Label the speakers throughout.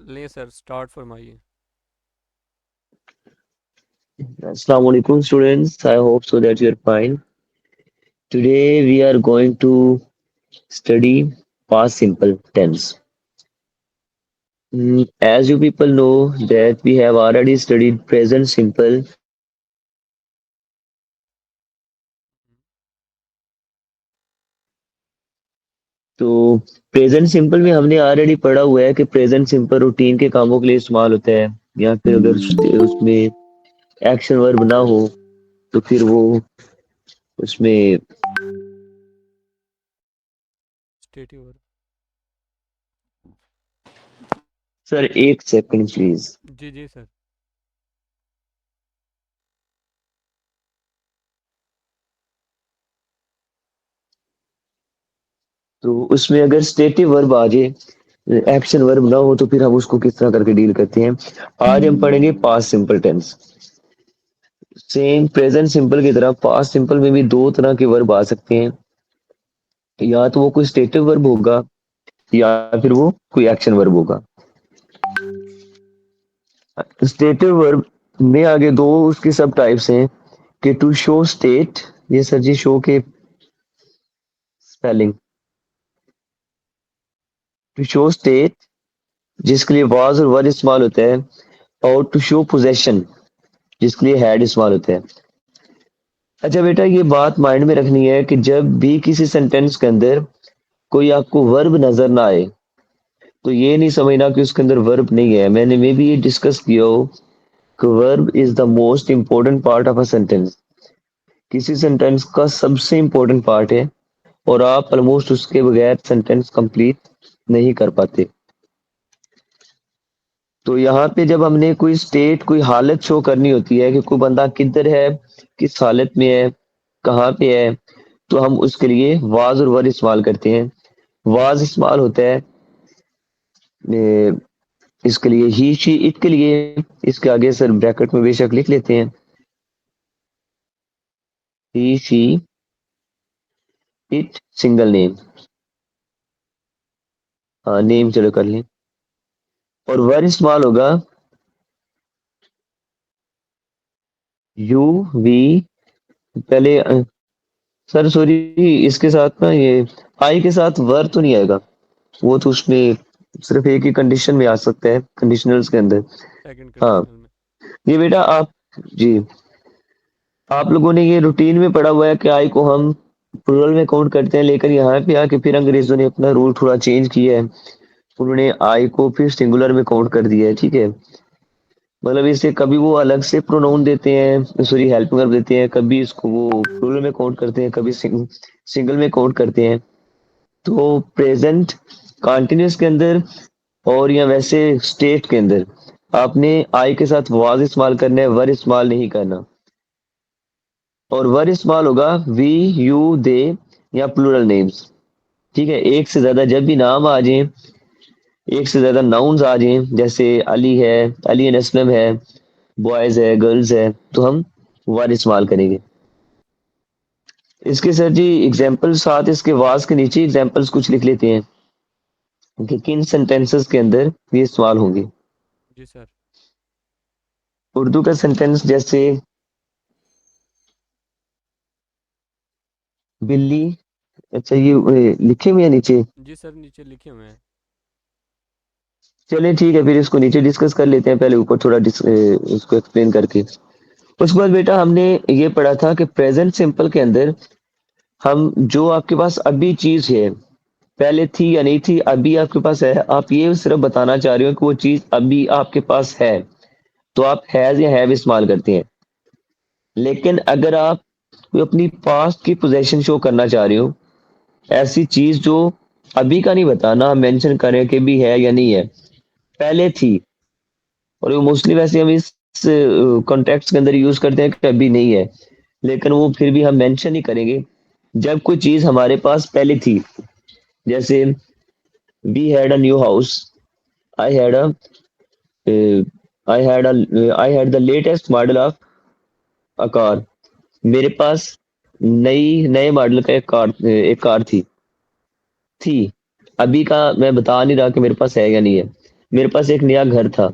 Speaker 1: ले sir, start फरमाइए।
Speaker 2: Assalamu alaikum students. I hope so that you're fine. Today we are going to study past simple tense. As you people know that we have already studied present simple. तो present simple में हमने already पढ़ा हुआ है कि present simple routine के कामों के लिए इस्तेमाल होता है या फिर अगर उसमें एक्शन वर्ब ना हो तो फिर वो उसमें
Speaker 1: स्टेटिव वर्ब।
Speaker 2: सर एक सेकंड प्लीज।
Speaker 1: जी जी सर।
Speaker 2: तो उसमें अगर स्टेटिव वर्ब आ जाए एक्शन वर्ब ना हो तो फिर हम उसको किस तरह करके डील करते हैं। आज हम पढ़ेंगे past simple tense. Same present simple की तरह पास्ट सिंपल में भी दो तरह के वर्ब आ सकते हैं। या तो वो कोई स्टेटिव वर्ब होगा या फिर वो कोई एक्शन वर्ब होगा। स्टेटिव वर्ब में आगे दो उसकी सब टाइप्स हैं कि टू शो स्टेट, ये सर जी शो के स्पेलिंग, टू शो स्टेट जिसके लिए वाज और वर इस्तेमाल होता है, और टू शो पोजेशन जिसके लिए हैड इस्तेमाल होता है। अच्छा बेटा ये बात माइंड में रखनी है कि जब भी किसी सेंटेंस के अंदर कोई आपको वर्ब नजर ना आए तो ये नहीं समझना कि उसके अंदर वर्ब नहीं है। मैंने मे भी ये डिस्कस किया हो कि verb is the most important part of a sentence. किसी सेंटेंस का सबसे इंपॉर्टेंट पार्ट है और आप ऑलमोस्ट उसके बगैर सेंटेंस कंप्लीट नहीं कर पाते। तो यहाँ पे जब हमने कोई स्टेट कोई हालत शो करनी होती है कि कोई बंदा किधर है, किस हालत में है, कहाँ पे है, तो हम उसके लिए वाज और वर इस्तेमाल करते हैं। वाज इस्तेमाल होता है इसके लिए ही शी इट के लिए। इसके आगे सर ब्रैकेट में बेशक लिख लेते हैं ही शी इट सिंगल नेम। हाँ नेम चलो कर लें। और वर इस्तेमाल होगा यू वी। पहले सर सॉरी, इसके साथ ना ये आई के साथ वर तो नहीं आएगा। वो तो उसमें सिर्फ एक ही कंडीशन में आ सकता है कंडीशनल्स के अंदर।
Speaker 1: सेकंड
Speaker 2: हाँ
Speaker 1: कंडीशनल में।
Speaker 2: ये बेटा आप जी आप लोगों ने ये रूटीन में पढ़ा हुआ है कि आई को हम प्लूरल में काउंट करते हैं, लेकिन यहाँ पे आके फिर अंग्रेजों ने अपना रूल थोड़ा चेंज किया है। उन्होंने आई को फिर सिंगुलर में काउंट कर दिया है। ठीक है, मतलब इसे कभी वो अलग से प्रोनाउन देते हैं, सॉरी हेल्प कर देते हैं, कभी इसको वो प्लूरल में काउंट करते हैं, कभी सिंगल में काउंट करते हैं। तो प्रेजेंट कॉन्टिन्यूस के अंदर और या वैसे स्टेट के अंदर आपने आई के साथ वाज इस्तेमाल करना है, वर इस्तेमाल नहीं करना। और वर इस्तेमाल होगा वी यू दे या प्लूरल नेम्स। ठीक है, एक से ज्यादा जब भी नाम आ जाए, एक से ज्यादा नाउन्स आ जाए, जैसे अली है, अली एंड असलम है, बॉयज है, गर्ल्स है, तो हम वर इस्तेमाल करेंगे। इसके सर जी एग्जाम्पल साथ इसके वाज के नीचे एग्जाम्पल्स कुछ लिख लेते हैं कि किन सेंटेंसेस के अंदर ये इस्तेमाल होंगे।
Speaker 1: जी सर।
Speaker 2: उर्दू का सेंटेंस जैसे बिल्ली। अच्छा ये लिखे हुए हैं नीचे।
Speaker 1: जी सर, नीचे लिखे हुए हैं।
Speaker 2: चलें ठीक है, फिर इसको नीचे डिस्कस कर लेते हैं, पहले ऊपर थोड़ा उसको एक्सप्लेन करके। उसके बाद बेटा हमने ये पढ़ा था कि प्रेजेंट सिंपल के अंदर हम जो आपके पास अभी चीज है, पहले थी या नहीं थी, अभी आपके पास है, आप ये सिर्फ बताना चाह रहे हो कि वो चीज अभी आपके पास है, तो आप हैज या हैव इस्तेमाल करते हैं। लेकिन अगर आप कोई अपनी पास्ट की पोजीशन शो करना चाह रहे हो, ऐसी चीज जो अभी का नहीं बताना, मेंशन करें कि भी है या नहीं है, पहले थी, और वो मोस्टली वैसे हम इस कॉन्टेक्स्ट के अंदर यूज करते हैं कि अभी नहीं है, लेकिन वो फिर भी हम मेंशन ही करेंगे जब कोई चीज हमारे पास पहले थी। जैसे we had a new house, I had a I had the latest model of a car. मेरे पास नए मॉडल का एक कार थी। अभी का मैं बता नहीं रहा कि मेरे पास है या नहीं है। मेरे पास एक नया घर था।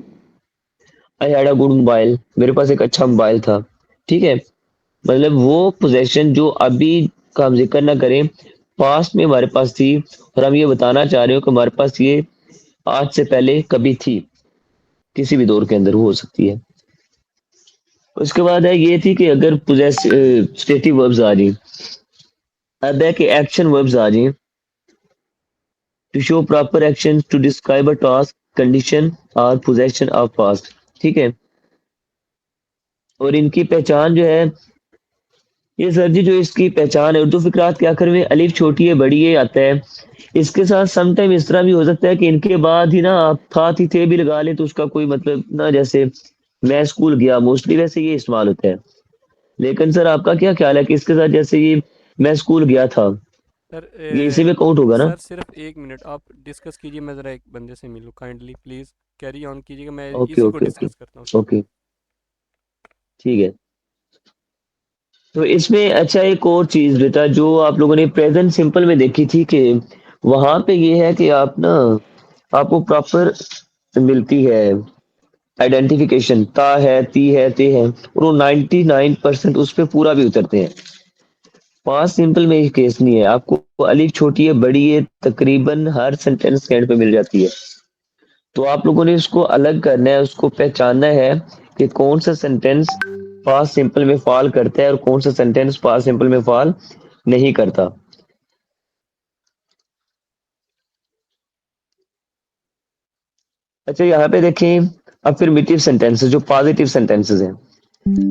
Speaker 2: आई हैड अ गुड मोबाइल, मेरे पास एक अच्छा मोबाइल था। ठीक है, मतलब वो पोजेशन जो अभी का हम जिक्र ना करें, पास्ट में हमारे पास थी, और हम ये बताना चाह रहे हो कि हमारे पास ये आज से पहले कभी थी, किसी भी दौर के अंदर वो हो सकती है। उसके बाद है ये थी कि अगर पोजेसिव वर्ब्स आ जाए, अब है कि एक्शन वर्ब्स आ जाए, to show proper action, to describe a task, condition और पोजेशन ऑफ पास्ट। ठीक है, और इनकी पहचान जो है, ये सर जी जो इसकी पहचान है, उर्दू फिक्रात के आखिर में अलिफ छोटी है बड़ी है आता है। इसके साथ समटाइम इस तरह भी हो सकता है कि इनके बाद ही ना आप था थी थे भी लगा लें तो उसका कोई मतलब ना, जैसे मैं स्कूल गया, मोस्टली वैसे ये इस्तेमाल होता है। लेकिन सर आपका क्या ख्याल है कि इसके साथ जैसे ये मैं स्कूल गया था,
Speaker 1: सर
Speaker 2: ये इसी में काउंट होगा ना?
Speaker 1: सर सिर्फ 1 मिनट आप डिस्कस कीजिए, मैं ज़रा एक बंदे से मिलूँ, काइंडली प्लीज़ कैरी ऑन कीजिएगा, मैं
Speaker 2: ओके
Speaker 1: इसी को
Speaker 2: ओके ओके।
Speaker 1: डिस्कस करता हूँ सर।
Speaker 2: ओके, ठीक है। तो इसमें अच्छा एक और चीज बेटा जो आप लोगों ने प्रेजेंट सिंपल में देखी थी कि वहां पे ये है कि आप ना, आपको प्रॉपर मिलती है आइडेंटिफिकेशन, ता है, ती है, ते है, और वो 99% उस पे पूरा भी उतरते हैं। पांच सिंपल में ये केस नहीं है, आपको अलिफ छोटी है बड़ी है तकरीबन हर सेंटेंस के एंड पे मिल जाती है। तो आप लोगों ने इसको अलग करना है, उसको पहचानना है कि कौन सा सेंटेंस पास्ट सिंपल में फॉल करता है और कौन सा सेंटेंस पास्ट सिंपल में फॉल नहीं करता। अच्छा यहाँ पे देखें, अफर्मेटिव सेंटेंसेस जो पॉजिटिव सेंटेंसेस हैं,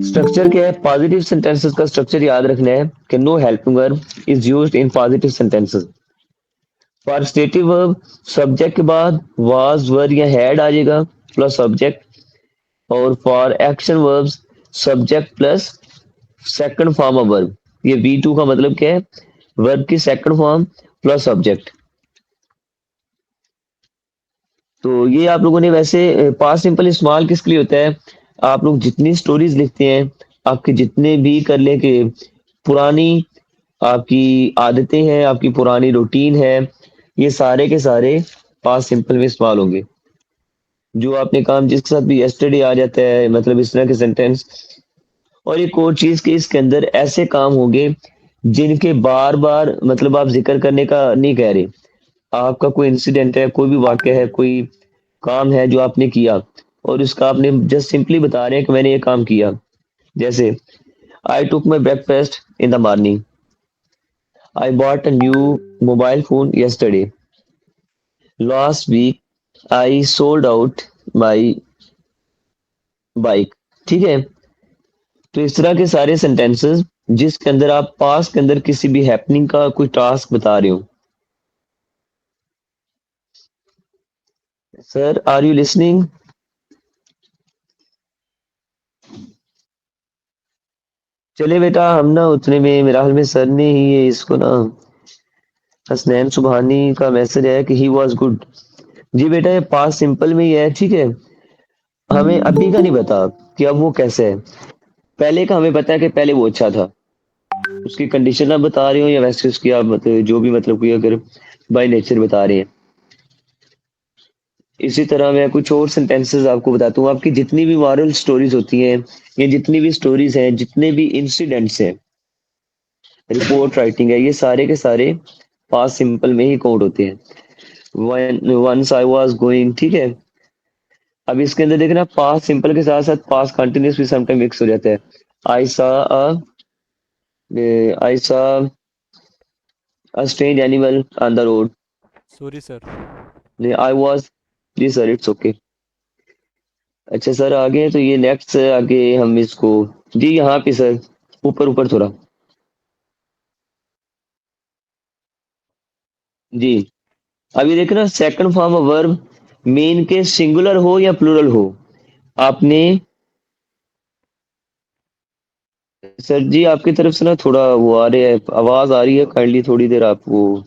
Speaker 2: स्ट्रक्चर क्या है? पॉजिटिव सेंटेंसेस का स्ट्रक्चर याद रखना है कि no helping verb is used in positive sentences. For stative verb, subject के बाद वाज वर या हैड आ जाएगा प्लस सब्जेक्ट, और for action verbs subject plus second form of verb. ये V2 का मतलब क्या है? वर्ब की सेकंड फॉर्म प्लस सब्जेक्ट। तो ये आप लोगों ने वैसे पास्ट सिंपल इस्तेमाल किसके लिए होता है? आप लोग जितनी स्टोरीज लिखते हैं, आपके जितने भी कर लें कि पुरानी आपकी आदतें हैं, आपकी पुरानी रूटीन है, ये सारे के सारे पास्ट सिंपल में इस्तेमाल होंगे। जो आपने काम जिसके साथ भी यस्टरडे आ जाता है, मतलब इस तरह के सेंटेंस। और एक और चीज कि इसके अंदर ऐसे काम होंगे जिनके बार बार मतलब आप जिक्र करने का नहीं कह रहे, आपका कोई इंसिडेंट है, कोई भी वाक्य है, कोई काम है जो आपने किया, और उसका आपने जस्ट सिंपली बता रहे हैं कि मैंने ये काम किया। जैसे I took my breakfast in the morning, I bought a new mobile phone yesterday, last week I sold out my bike. ठीक है, तो इस तरह के सारे सेंटेंसेस जिसके अंदर आप पास्ट के अंदर किसी भी हैपनिंग का कोई टास्क बता रहे हो। Sir are you listening? चले बेटा, हम ना उतने में मेरा हाल में सर ने ही ये इसको ना, हसनैन सुबहानी का मैसेज है कि ही वॉज गुड। जी बेटा ये पास्ट सिंपल में ही है, ठीक है। हमें अभी का नहीं पता कि अब वो कैसे है, पहले का हमें पता है कि पहले वो अच्छा था। उसकी कंडीशन आप बता रहे हो या वैसे उसकी आप मतलब जो भी मतलब कोई अगर बाय नेचर बता रहे हैं। इसी तरह मैं कुछ और सेंटेंसेस आपको बताता हूँ। आपकी जितनी भी मॉरल स्टोरीज होती हैं, या जितनी भी स्टोरीज हैं, जितने भी इंसिडेंट्स हैं, रिपोर्ट राइटिंग है, ये सारे के सारे पास्ट सिंपल में ही काउंट होते हैं। वंस आई वाज गोइंग, ठीक है। अब इसके अंदर देखना पास्ट सिंपल के साथ साथ पास्ट कंटिन्यूस भी समटाइम मिक्स हो जाता है। I saw a I saw a strange animal on the road.
Speaker 1: Sorry sir.
Speaker 2: I was, जी सर इट्स ओके। अच्छा सर आगे तो ये नेक्स्ट आगे हम इसको, जी यहाँ पे सर ऊपर ऊपर थोड़ा, जी। अभी देखना second form of verb main के सिंगुलर हो या प्लूरल हो, आपने, सर जी आपकी तरफ से ना थोड़ा वो आ रहा है, आवाज आ रही है, काइंडली थोड़ी देर आप वो,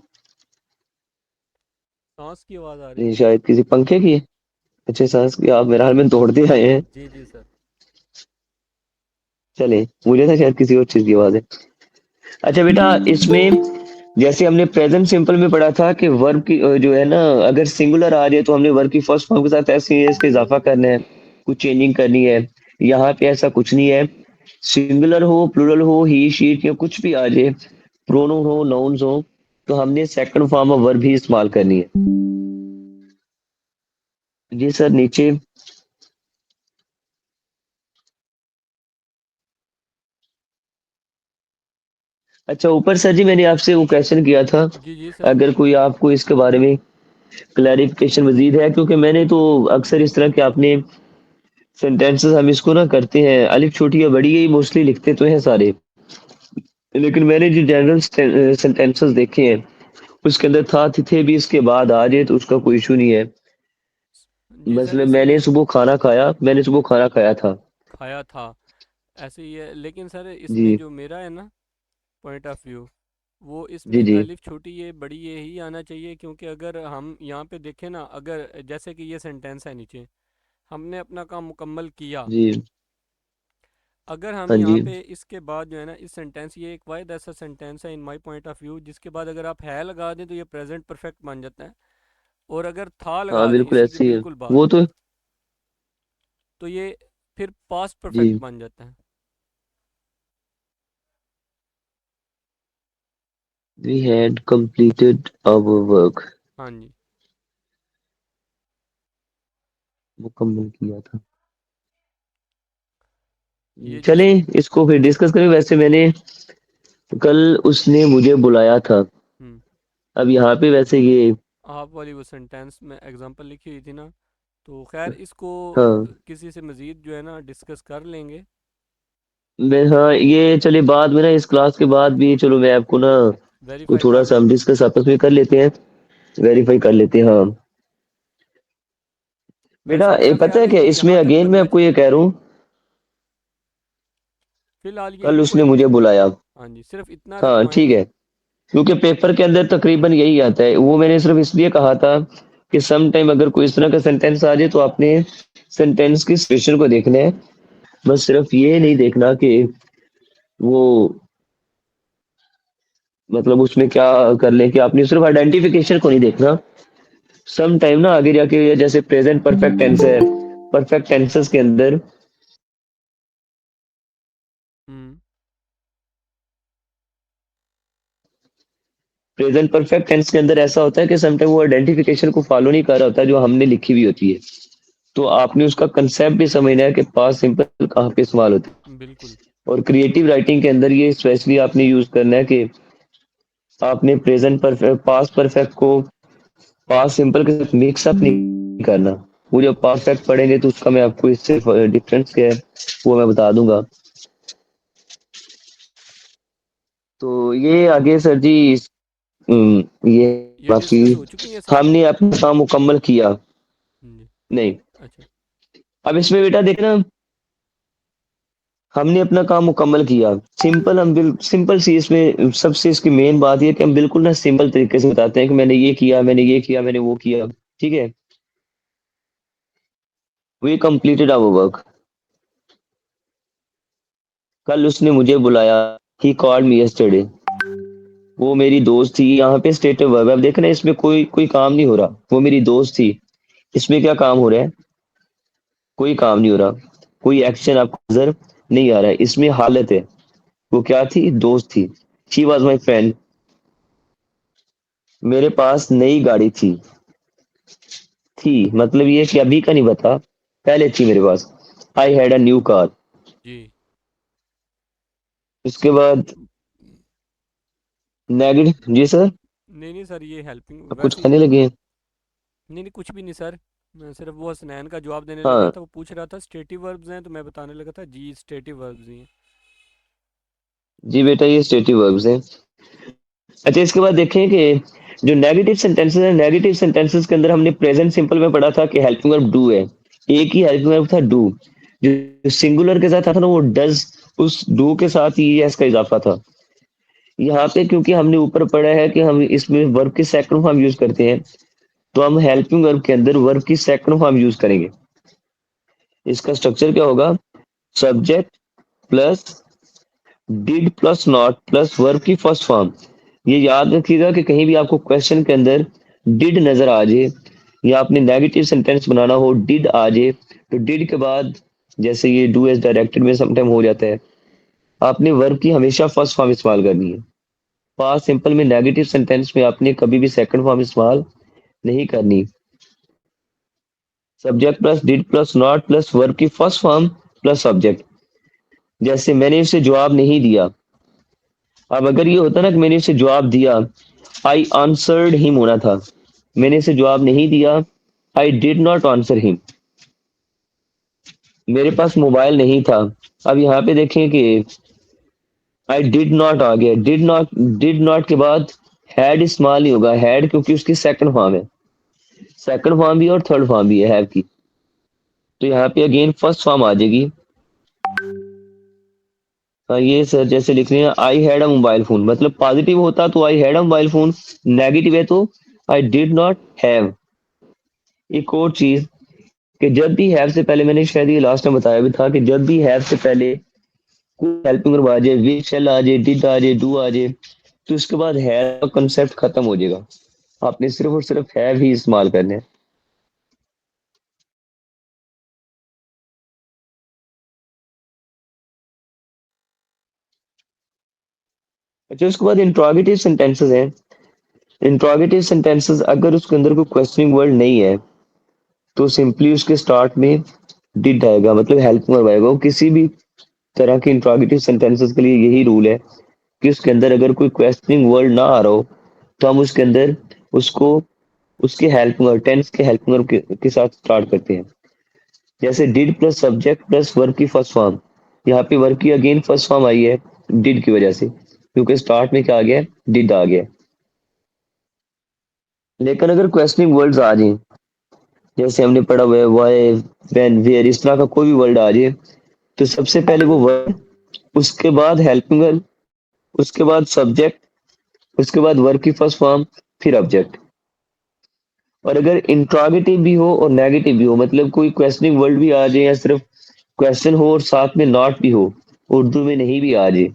Speaker 1: सांस की आवाज़ आ रही
Speaker 2: ये
Speaker 1: है।
Speaker 2: शायद किसी पंखे की है। अच्छे सांस की, आप मेरे हाल में दौड़ते आए हैं।
Speaker 1: जी जी सर।
Speaker 2: चले, मुझे था शायद किसी और चीज की आवाज है। अच्छा बेटा इसमें जैसे हमने प्रेजेंट सिंपल में पढ़ा था कि वर्ब की जो है ना, अगर सिंगुलर आ जाए तो हमने वर्ब की फर्स्ट फॉर्म के साथ ऐसे ही इसका इजाफा करना है, कुछ चेंजिंग करनी है। यहाँ पे ऐसा कुछ नहीं है। सिंगुलर हो, प्लूरल हो, ही शी या कुछ भी आ जाए, प्रोनाउन हो, नाउन्स हो, तो हमने सेकंड फॉर्म ऑफ वर्ब ही इस्तेमाल करनी है। जी सर, नीचे। अच्छा, ऊपर सर जी मैंने आपसे वो क्वेश्चन किया था,
Speaker 1: जी जी सर।
Speaker 2: अगर कोई आपको इसके बारे में क्लैरिफिकेशन मजीद है, क्योंकि मैंने तो अक्सर इस तरह के आपने सेंटेंसेस हम इसको ना करते हैं, अलिफ छोटी या बड़ी यही मोस्टली लिखते तो हैं सारे, लेकिन मैंने जो जनरल सेंटेंसेस देखे हैं उसके अंदर था थे भी इसके बाद आ जाए तो उसका कोई इशू नहीं है।
Speaker 1: जी सर,
Speaker 2: मतलब
Speaker 1: इसमें
Speaker 2: मैंने सुबह खाना खाया था।
Speaker 1: खाया था, ऐसे ही है, लेकिन सर इसमें
Speaker 2: जी
Speaker 1: जो मेरा है ना पॉइंट ऑफ व्यू, वो
Speaker 2: जी
Speaker 1: इसमें
Speaker 2: जी
Speaker 1: अलिफ छोटी ये बड़ी ये ही आना चाहिए, क्योंकि अगर हम यहाँ पे देखें ना, अगर जैसे कि ये सेंटेंस है नीचे, हमने अपना काम मुकम्मल किया,
Speaker 2: जी।
Speaker 1: अगर हम
Speaker 2: हाँ
Speaker 1: यहाँ
Speaker 2: जी।
Speaker 1: पे इसके बाद जो है ना इस सेंटेंस, ये एक वाहिद ऐसा सेंटेंस है in my point of view जिसके बाद अगर आप है लगा दें तो ये प्रेजेंट परफेक्ट बन जाता है, और अगर था
Speaker 2: हाँ
Speaker 1: लगा दें
Speaker 2: बिल्कुल
Speaker 1: इसी के
Speaker 2: ऐसे ही है।
Speaker 1: बिल्कुल बाद,
Speaker 2: वो तो।
Speaker 1: तो ये फिर पास्ट परफेक्ट
Speaker 2: जी।
Speaker 1: बन जाता है।
Speaker 2: We had completed our work.
Speaker 1: हाँ जी।
Speaker 2: मुकम्मल किया था।
Speaker 1: ये जो
Speaker 2: चलें इसको फिर डिस्कस करें। वैसे मैंने कल उसने मुझे बुलाया था।
Speaker 1: हम्म,
Speaker 2: अब यहाँ पे वैसे ये।
Speaker 1: आप वाली वो सेंटेंस में एग्जांपल लिखी हुई थी ना, तो खैर इसको
Speaker 2: हाँ
Speaker 1: किसी से मज़ीद जो है ना डिस्कस कर लेंगे।
Speaker 2: मैं, हाँ ये चलिए बाद में ना, इस क्लास के बाद भी चलो मैं आपको ना वो
Speaker 1: वेरीफाई
Speaker 2: थोड़ा
Speaker 1: कर
Speaker 2: सा हम
Speaker 1: लेंगे।
Speaker 2: डिस्कस आपस में कर लेते हैं, वेरीफाई कर लेते हैं। हाँ बेटा,
Speaker 1: वैसे
Speaker 2: ये
Speaker 1: मेरा
Speaker 2: पता
Speaker 1: ख्याल
Speaker 2: है
Speaker 1: है
Speaker 2: क्या
Speaker 1: ये
Speaker 2: इसमें
Speaker 1: यहाँ तक
Speaker 2: अगेन मैं
Speaker 1: बनना
Speaker 2: आपको ये
Speaker 1: चाहिए।
Speaker 2: कह रहा हूँ,
Speaker 1: फिलहाल ये
Speaker 2: कल
Speaker 1: इनको
Speaker 2: उसने
Speaker 1: इतने,
Speaker 2: मुझे बुलाया।
Speaker 1: हाँ जी, सिर्फ इतना
Speaker 2: हाँ
Speaker 1: रखवाएं
Speaker 2: ठीक
Speaker 1: आप।
Speaker 2: है, क्योंकि पेपर के अंदर तकरीबन यही आता है। वो मैंने सिर्फ इसलिए कहा था कि सम टाइम अगर कोई इस तरह का सेंटेंस आ जाए तो आपने सेंटेंस की सिचुएशन को देखना है, बस सिर्फ ये नहीं देखना कि वो मतलब उसमें क्या कर ले, कि आपने सिर्फ आइडेंटिफिकेशन को नहीं देखना। सम टाइम ना आगे जाके जैसे प्रेजेंट परफेक्ट टेंस है, परफेक्ट टेंसेस के अंदर
Speaker 1: हम्म।
Speaker 2: प्रेजेंट परफेक्ट टेंस के अंदर ऐसा होता है कि सम टाइम वो आइडेंटिफिकेशन को फॉलो नहीं कर रहा होता जो हमने लिखी हुई होती है। तो आपने उसका कंसेप्ट भी समझना है कि पास्ट सिंपल कहाँ पे इस्तेमाल होता
Speaker 1: बिल्कुल।
Speaker 2: है। और क्रिएटिव राइटिंग के अंदर ये स्पेशली आपने यूज करना है कि आपने प्रेजेंट परफेक्ट पास्ट परफेक्ट को पास्ट सिंपल के साथ मिक्स अप नहीं करना। वो जब परफेक्ट पढ़ेंगे तो उसका मैं आपको इससे डिफरेंस क्या है वो मैं बता दूंगा। तो ये आगे सर जी, ये
Speaker 1: ये
Speaker 2: बाकी
Speaker 1: डिस्कस हो चुकी है सर।
Speaker 2: हमने अपना काम मुकम्मल किया।
Speaker 1: जी।
Speaker 2: नहीं,
Speaker 1: अच्छा।
Speaker 2: अब इसमें बेटा देखना, हमने अपना काम मुकम्मल किया। सिंपल, हम सिंपल सी इसमें सबसे इसकी मेन बात ये है कि हम बिल्कुल ना सिंपल तरीके से बताते हैं कि मैंने ये किया, मैंने ये किया, मैंने वो किया। ठीक है, वी कंप्लीटेड आवर वर्क। कल उसने मुझे बुलाया, ही कॉल्ड मी यस्टरडे। वो मेरी दोस्त थी। यहाँ पे स्टेटिव वर्ब है। अब देखना इसमें कोई कोई काम नहीं हो रहा, वो मेरी दोस्त थी। इसमें क्या काम हो रहा है? कोई काम नहीं हो रहा, कोई एक्शन आपको नजर नहीं आ रहा है। इसमें हालत है, वो क्या थी? दोस्त थी। She was my friend. मेरे पास नई गाड़ी थी मतलब ये कि अभी का नहीं बता, पहले थी मेरे पास। I had a new car.
Speaker 1: जी।
Speaker 2: उसके बाद नेगेटिव। जी सर,
Speaker 1: नहीं नहीं सर, ये हेल्पिंग
Speaker 2: आप कुछ
Speaker 1: वैसे ही।
Speaker 2: कहने लगे हैं?
Speaker 1: नहीं नहीं, कुछ भी नहीं सर, मैं सिर्फ वो हसनैन का जवाब देने लगा
Speaker 2: हाँ
Speaker 1: था, वो पूछ रहा था स्टेटिव वर्ब्स हैं, तो मैं बताने लगा था जी स्टेटिव वर्ब्स ही हैं।
Speaker 2: जी बेटा, ये स्टेटिव वर्ब्स हैं। अच्छा, इसके बाद देखें कि जो नेगेटिव सेंटेंसेस हैं, नेगेटिव सेंटेंसेस के अंदर हमने प्रेजेंट सिंपल में पढ़ा था कि हेल्पिंग वर्ब डू है। एक ही हेल्पिंग वर्ब था, डू। जो सिंगुलर के साथ था ना वो डज, उस डू के साथ ही एस का इजाफा था। यहाँ पे क्योंकि हमने ऊपर पढ़ा है कि हम इसमें वर्ब की सेकंड फॉर्म यूज करते हैं, तो हम हेल्पिंग वर्ब के अंदर वर्ब की सेकंड फॉर्म यूज करेंगे। इसका स्ट्रक्चर क्या होगा? Subject plus did plus not plus verb की फर्स्ट फॉर्म। ये याद रखिएगा कि कहीं भी आपको क्वेश्चन के अंदर डिड नजर आ जाए या आपने नेगेटिव सेंटेंस बनाना हो डिड आ जाए तो डिड के बाद जैसे ये डू एज डायरेक्टेड में समटाइम हो जाता है आपने वर्ब की हमेशा फर्स्ट फॉर्म इस्तेमाल करनी है। पास्ट सिंपल में नेगेटिव सेंटेंस में आपने कभी भी सेकंड फॉर्म इस्तेमाल नहीं करनी। Subject plus did plus not plus verb की फर्स्ट फॉर्म प्लस सब्जेक्ट। जैसे मैंने उसे जवाब नहीं दिया। अब अगर ये होता ना कि मैंने उसे जवाब दिया आई आंसर्ड हिम होना था। मैंने इसे जवाब नहीं दिया I did not answer him. मेरे पास मोबाइल नहीं था। अब यहाँ पे देखें कि आई डिड नॉट आ गया। डिड नॉट के बाद हैड इस्तेमाल नहीं होगा हैड क्योंकि उसकी सेकंड फॉर्म है। सेकंड फॉर्म भी है और थर्ड फॉर्म भी है हैव की। तो यहाँ पे अगेन फर्स्ट फॉर्म आ जाएगी। हाँ ये सर जैसे लिख रहे हैं आई हैड अ मोबाइल फोन मतलब पॉजिटिव होता तो आई had a mobile phone. Negative है तो आई डिड नॉट हैव। एक और चीज कि जब भी हैव से पहले मैंने शायद ये लास्ट टाइम बताया भी था कि जब भी हैव से पहले कोई हेल्पिंग वर्ब आ जाए विल शैल आ जाए डिड आ जाए डू आ जाए तो उसके बाद हैव का कंसेप्ट खत्म हो जाएगा। आपने सिर्फ और सिर्फ हैव ही इस्तेमाल करने हैं। अच्छा उसके बाद इंट्रोगेटिव सेंटेंसेस हैं। इंट्रोगेटिव सेंटेंसेस अगर उसके अंदर कोई क्वेश्चनिंग वर्ड नहीं है तो सिंपली उसके स्टार्ट में डिड आएगा मतलब हेल्पिंग वर्ब आएगा। वो किसी भी तरह के इंट्रोगेटिव सेंटेंसेस के लिए यही रूल है कि उसके अंदर अगर कोई क्वेश्चनिंग वर्ड ना आ रहा हो तो हम उसके अंदर उसको उसके हेल्पिंग वर्ब टेंस के हेल्पिंग वर्ब के साथ स्टार्ट करते हैं। जैसे did plus subject plus verb की फर्स्ट फॉर्म। यहाँ पे वर्ब की अगेन फर्स्ट फॉर्म आई है डिड की वजह से क्योंकि स्टार्ट में क्या आ गया डिड आ गया। लेकिन अगर क्वेश्चनिंग वर्ड्स आ जाएं जैसे हमने पढ़ा हुआ है वाई व्हेन वेयर इस तरह का कोई भी वर्ड आ जाए तो सबसे पहले वो वर्ड उसके बाद हेल्पिंग वर्ब उसके बाद सब्जेक्ट उसके बाद वर्ब की फर्स्ट फॉर्म फिर ऑब्जेक्ट। और अगर इंट्रोगेटिव भी हो और नेगेटिव भी हो मतलब कोई क्वेश्चनिंग वर्ड भी आ जाए या सिर्फ क्वेश्चन हो और साथ में नॉट भी हो उर्दू में नहीं भी आ जाए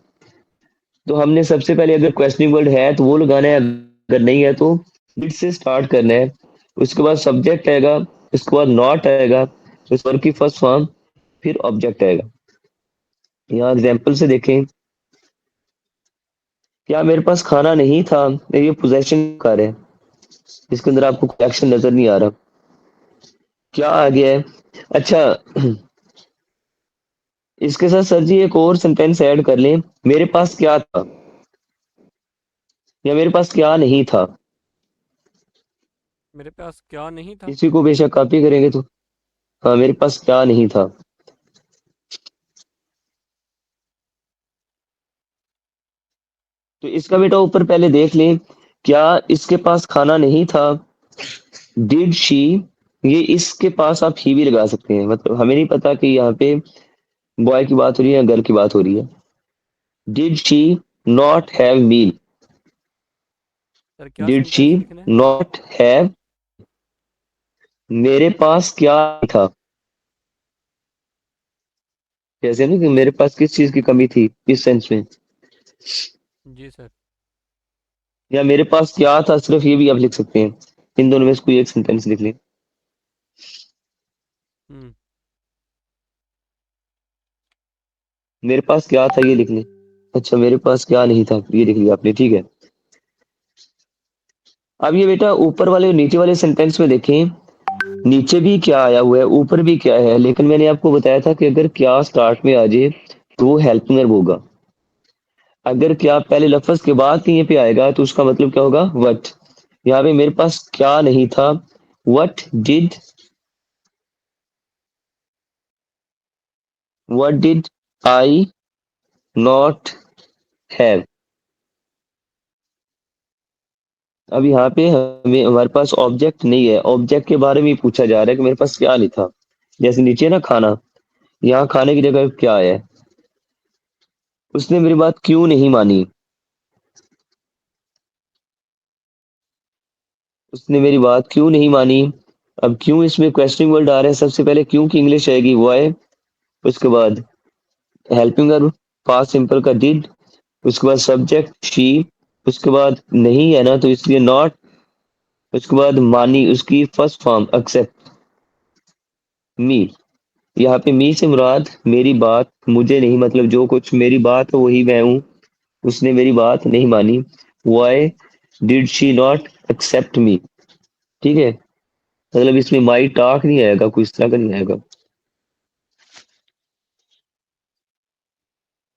Speaker 2: तो हमने सबसे पहले अगर क्वेश्चनिंग वर्ड है तो वो लगाना है अगर नहीं है तो डिड से स्टार्ट करना है। उसके बाद सब्जेक्ट आएगा उसके बाद नॉट आएगा उस वर्ड की फर्स्ट फॉर्म फिर ऑब्जेक्ट आएगा। यहाँ एग्जाम्पल से देखें क्या मेरे पास खाना नहीं था ये पोजेशन कर है इसके अंदर आपको कोई एक्शन नजर नहीं आ रहा क्या आ गया है। अच्छा इसके साथ सर जी एक और सेंटेंस ऐड कर लें मेरे पास क्या था या मेरे पास क्या नहीं था।
Speaker 1: मेरे पास क्या नहीं था।
Speaker 2: इसी को बेशक कॉपी करेंगे तो हाँ मेरे पास क्या नहीं था। तो इसका बेटा ऊपर पहले देख लें क्या इसके पास खाना नहीं था डिड शी। ये इसके पास आप ही भी लगा सकते हैं मतलब हमें नहीं पता कि यहाँ पे बॉय की बात हो रही है या गर्ल की बात हो रही है। Did she not have meal.
Speaker 1: Sir क्या
Speaker 2: डिड शी
Speaker 1: सेंटेंस लिखना है।
Speaker 2: नॉट हैव मेरे पास क्या था। जैसे ना कि मेरे पास किस चीज की कमी थी इस सेंस में
Speaker 1: जी सर।
Speaker 2: या मेरे पास क्या था सिर्फ ये भी आप लिख सकते हैं। इन दोनों में से कोई एक सेंटेंस लिख लें।
Speaker 1: हम्म।
Speaker 2: मेरे पास क्या था ये लिख लें। अच्छा मेरे पास क्या नहीं था ये लिख लिया आपने ठीक है। अब ये बेटा ऊपर वाले और नीचे वाले सेंटेंस में देखें नीचे भी क्या आया हुआ है ऊपर भी क्या है लेकिन मैंने आपको बताया था कि अगर क्या स्टार्ट में आ जाए तो वो हेल्पिंग वर्ब होगा। अगर क्या पहले लफ्ज के बाद कहीं पे आएगा तो उसका मतलब क्या होगा वट। यहाँ पे मेरे पास क्या नहीं था what did I not have. अब यहाँ पे हमें हमारे पास ऑब्जेक्ट नहीं है ऑब्जेक्ट के बारे में ही पूछा जा रहा है कि मेरे पास क्या नहीं था। जैसे नीचे ना खाना यहाँ खाने की जगह क्या है। उसने मेरी बात क्यों नहीं मानी। उसने मेरी बात क्यों नहीं मानी। अब क्यों इसमें क्वेश्चनिंग वर्ड आ रहा है सबसे पहले क्यों की इंग्लिश आएगी वाई। उसके बाद हेल्पिंग वर्ब पास्ट सिंपल का डिड उसके बाद सब्जेक्ट शी उसके बाद नहीं है ना, तो इसलिए नॉट। उसके बाद मानी, उसकी फर्स्ट फॉर्म एक्सेप्ट मी। यहाँ पे मी से मुराद मेरी बात, मुझे नहीं, मतलब जो कुछ मेरी बात है वही मैं हूँ। उसने मेरी बात नहीं मानी। Why did she not accept me. ठीक है, मतलब इसमें माई टॉक नहीं आएगा, कोई इस तरह का नहीं आएगा।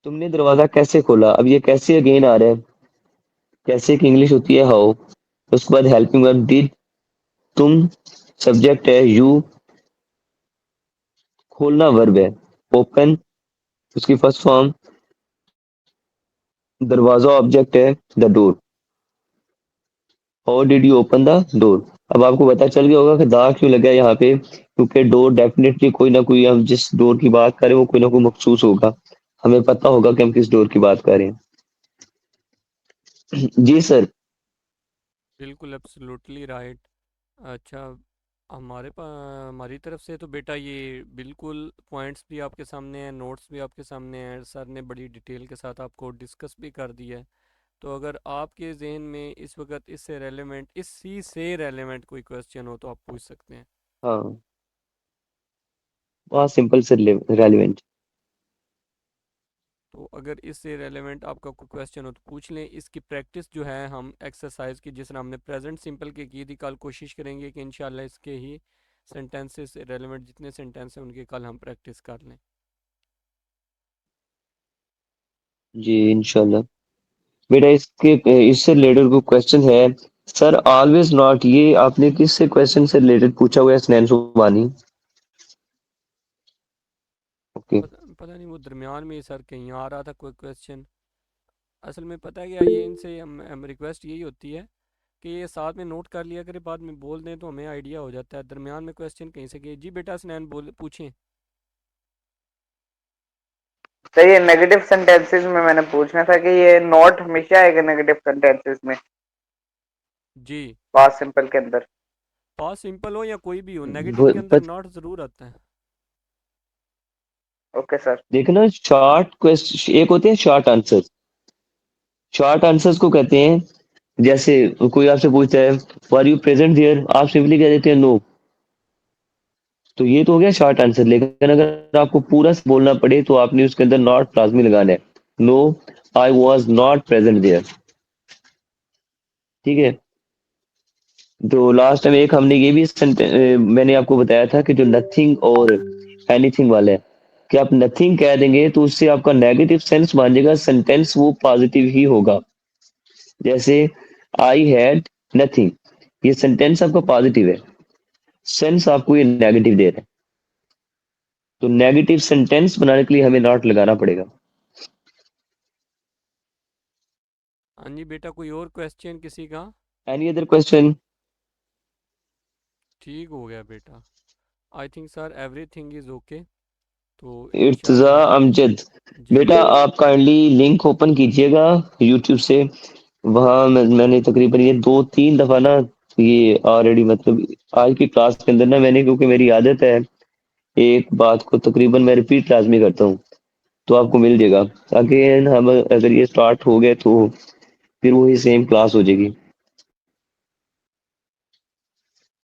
Speaker 2: तुमने दरवाजा कैसे खोला, अब ये कैसे अगेन आ रहा है। कैसे की इंग्लिश होती है हाउ। उसके बाद हेल्पिंग वर्ब डिड, तुम सब्जेक्ट है, यू खोलना वर्ब है, ओपन उसकी फर्स्ट फॉर्म, दरवाजा ऑब्जेक्ट है, the door. How did you open the door. अब आपको पता चल गया होगा कि दा क्यों लगा है यहाँ पे, क्योंकि डोर डेफिनेटली कोई ना कोई, हम जिस डोर की बात करें वो कोई ना कोई मखसूस होगा। हमें पता होगा कि हम किस डोर की बात कर रहे हैं। जी सर।
Speaker 1: बिल्कुल एब्सोल्युटली राइट। अच्छा, हमारी तरफ से तो बेटा ये बिल्कुल पॉइंट्स भी आपके सामने हैं, नोट्स भी आपके सामने हैं, सर ने बड़ी डिटेल के साथ आपको डिस्कस भी कर दिया है। तो अगर आपके जहन में इस वक्त इससे रेलेवेंट, इसी से रेलेवेंट कोई क्वेश्चन हो तो आप पूछ सकते हैं।
Speaker 2: हाँ, बहुत सिंपल से रेलिवेंट।
Speaker 1: तो अगर इससे रेलेवेंट आपका कोई क्वेश्चन हो तो पूछ लें। इसकी प्रैक्टिस जो है हम एक्सरसाइज की, जिस तरह हमने प्रेजेंट सिंपल की थी, कल कोशिश करेंगे कि इंशाल्लाह इसके ही सेंटेंसेस से रेलेवेंट जितने सेंटेंस हैं उनकी कल हम प्रैक्टिस कर लें।
Speaker 2: जी इंशाल्लाह। बेटा इसके इससे रिलेटेड कोई क्वेश्चन है। सर ऑलवेज नॉट, ये आपने किससे क्वेश्चन से रिलेटेड पूछा हुआ है, स्नैन सुबानी। ओके।
Speaker 1: पता नहीं, वो दरमियान में ही सर कहीं आ रहा था कोई क्वेश्चन। असल में पता है क्या, ये इनसे हम रिक्वेस्ट यही होती है कि ये साथ में नोट कर लिया करें, बाद में बोल दें तो हमें आइडिया हो जाता है। दरमियान में क्वेश्चन कहीं से गए। जी बेटा स्नैन बोल पूछें।
Speaker 3: सर ये नेगेटिव सेंटेंसेस में मैंने पूछना था कि ये नॉट हमेशा आएगा नेगेटिव सेंटेंसेस में,
Speaker 1: जी,
Speaker 3: पास्ट सिंपल के अंदर।
Speaker 1: पास सिंपल हो या कोई भी हो, नेगेटिव के अंदर नॉट ज़रूर आता है।
Speaker 3: Okay sir.
Speaker 2: देखना शॉर्ट क्वेश्चन एक होते हैं शॉर्ट आंसर। शॉर्ट आंसर्स को कहते हैं, जैसे कोई आपसे पूछता है आर यू प्रेजेंट देयर, आप सिंपली कह देते हैं नो। तो ये तो हो गया शॉर्ट आंसर। लेकिन अगर आपको पूरा बोलना पड़े तो आपने उसके अंदर नॉट लाजमी लगाना है। No, I was not present there. ठीक है। तो लास्ट टाइम एक हमने ये भी मैंने आपको बताया था कि जो नथिंग और एनीथिंग वाला है, कि आप नथिंग कह देंगे तो उससे आपका नेगेटिव सेंस मान जाएगा, सेंटेंस वो पॉजिटिव ही होगा। जैसे आई हैड नथिंग, ये सेंटेंस आपका पॉजिटिव है, सेंस आपको ये नेगेटिव दे रहा है। तो नेगेटिव सेंटेंस बनाने के लिए हमें नॉट लगाना पड़ेगा।
Speaker 1: हाँ जी बेटा, कोई और क्वेश्चन किसी का?
Speaker 2: Any other question.
Speaker 1: ठीक हो गया बेटा। I think sir everything is okay. तो
Speaker 2: इर्तजा
Speaker 1: इंशाल्लाह।
Speaker 2: अमजद,
Speaker 1: जी
Speaker 2: बेटा आप काइंडली लिंक ओपन कीजिएगा यूट्यूब से। वहाँ मैंने तकरीबन ये 2-3 दफा ना, ये ऑलरेडी मतलब आज की क्लास के अंदर ना मैंने, क्योंकि मेरी आदत है एक बात को तकरीबन मैं रिपीट लाजमी करता हूँ, तो आपको मिल जाएगा। अगेन हम अगर ये स्टार्ट हो गए तो फिर वही सेम क्लास हो जाएगी।